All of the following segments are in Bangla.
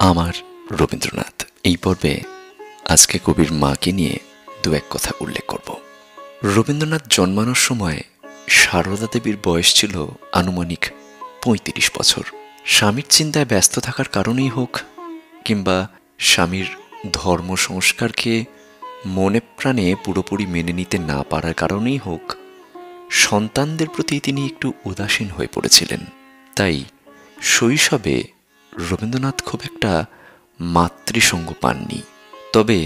আমার রবীন্দ্রনাথ এই পর্বে আজকে কবির মাকে নিয়ে দু এক কথা উল্লেখ করব। রবীন্দ্রনাথ জন্মানোর সময় সারদা দেবীর বয়স ছিল আনুমানিক ৩৫ বছর। স্বামীর চিন্তায় ব্যস্ত থাকার কারণেই হোক কিংবা স্বামীর ধর্ম সংস্কারকে মনে প্রাণে পুরোপুরি মেনে নিতে না পারার কারণেই হোক, সন্তানদের প্রতি তিনি একটু উদাসীন হয়ে পড়েছিলেন। তাই শৈশবে রবীন্দ্রনাথ খুব একটা মাতৃসঙ্গ পাননি। তবে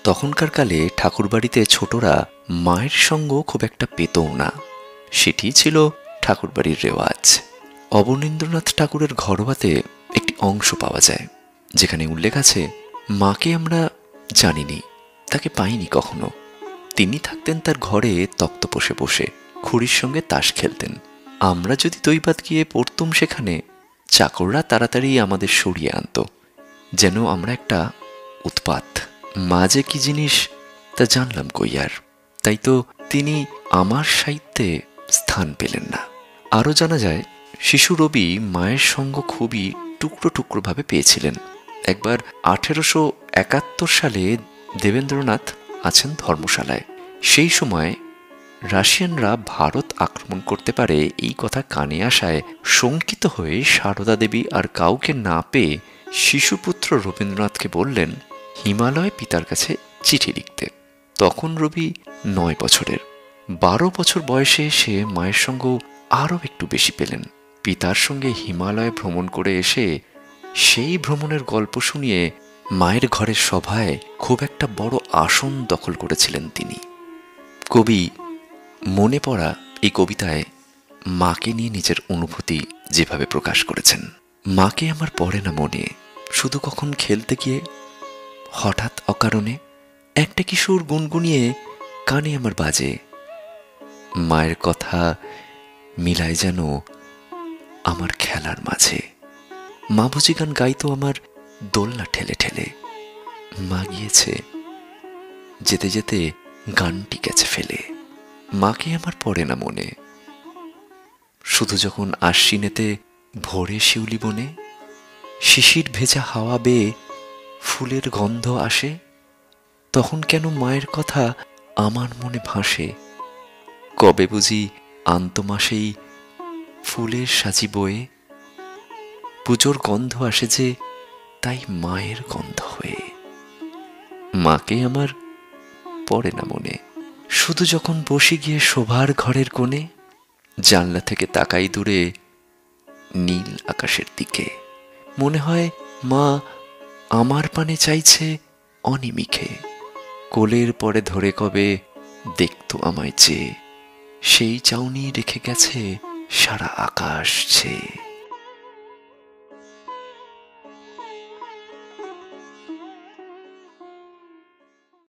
তখনকার কালে ঠাকুরবাড়িতে ছোটরা মায়ের সঙ্গ খুব একটা পেতও না, সেটি ছিল ঠাকুরবাড়ির রেওয়াজ। অবনীন্দ্রনাথ ঠাকুরের ঘরোয়াতে একটি অংশ পাওয়া যায় যেখানে উল্লেখ আছে, মাকে আমরা জানিনি, তাকে পাইনি কখনো। তিনি থাকতেন তার ঘরে তক্তপোষে বসে, খুড়ির সঙ্গে তাস খেলতেন। আমরা যদি দৈবাত গিয়ে পড়তুম সেখানে, চাকররা তাড়াতাড়ি আমাদের সরিয়ে আনত, যেন আমরা একটা উৎপাত। মা যে কি জিনিস তা জানলাম কই আর। তাই তো তিনি আমার সাহিত্যে স্থান পেলেন না। আরও জানা যায়, শিশু রবি মায়ের সঙ্গ খুবই টুকরো টুকরো ভাবে পেয়েছিলেন। একবার 1871 সালে দেবেন্দ্রনাথ আছেন ধর্মশালায়। সেই সময় রাশিয়ানরা ভারত আক্রমণ করতে পারে এই কথা কানে আসায় শঙ্কিত হয়ে সারদা দেবী আর কাউকে না পেয়ে শিশুপুত্র রবীন্দ্রনাথকে বললেন হিমালয় পিতার কাছে চিঠি লিখতে। তখন রবি 9 বছরের। 12 বছর বয়সে এসে মায়ের সঙ্গ আরও একটু বেশি পেলেন। পিতার সঙ্গে হিমালয় ভ্রমণ করে এসে সেই ভ্রমণের গল্প শুনিয়ে মায়ের ঘরের সভায় খুব একটা বড় আসন দখল করেছিলেন তিনি। কবি মনে পড়া এই কবিতায় মাকে নিয়ে নিজের অনুভূতি যেভাবে প্রকাশ করেছেন, মাকে আমার পড়ে না মনে, শুধু কখন খেলতে গিয়ে হঠাৎ অকারণে একটা কিশোর গুনগুনিয়ে কানে আমার বাজে, মায়ের কথা মিলায় যেন আমার খেলার মাঝে। মা বুঝি গান গাইতো আমার দোলনা ঠেলে ঠেলে, মা গিয়েছে, যেতে যেতে গানটি গেছে ফেলে। মাকে আমার পড়ে না মনে, শুধু যখন আশ্বিনেতে ভোরে শিউলি বনে শিশির ভেজা হাওয়া বেয়ে ফুলের গন্ধ আসে, তখন কেন মায়ের কথা আমার মনে ভাসে। কবে বুঝি আন্ত মাসেই ফুলের সাজি বয়ে, পুজোর গন্ধ আসে যে তাই মায়ের গন্ধ হয়ে। মাকে আমার পড়ে না মনে, শুধু যখন বসে গিয়ে শোভার ঘরের কোণে জানলা থেকে তাকাই দূরে নীল আকাশের দিকে, মনে হয় মা আমার পানে চাইছে অনিমিখে। কোলের পরে ধরে কবে দেখতো আমায় চেয়ে, সেই চাউনি রেখে গেছে সারা আকাশ ছেয়ে।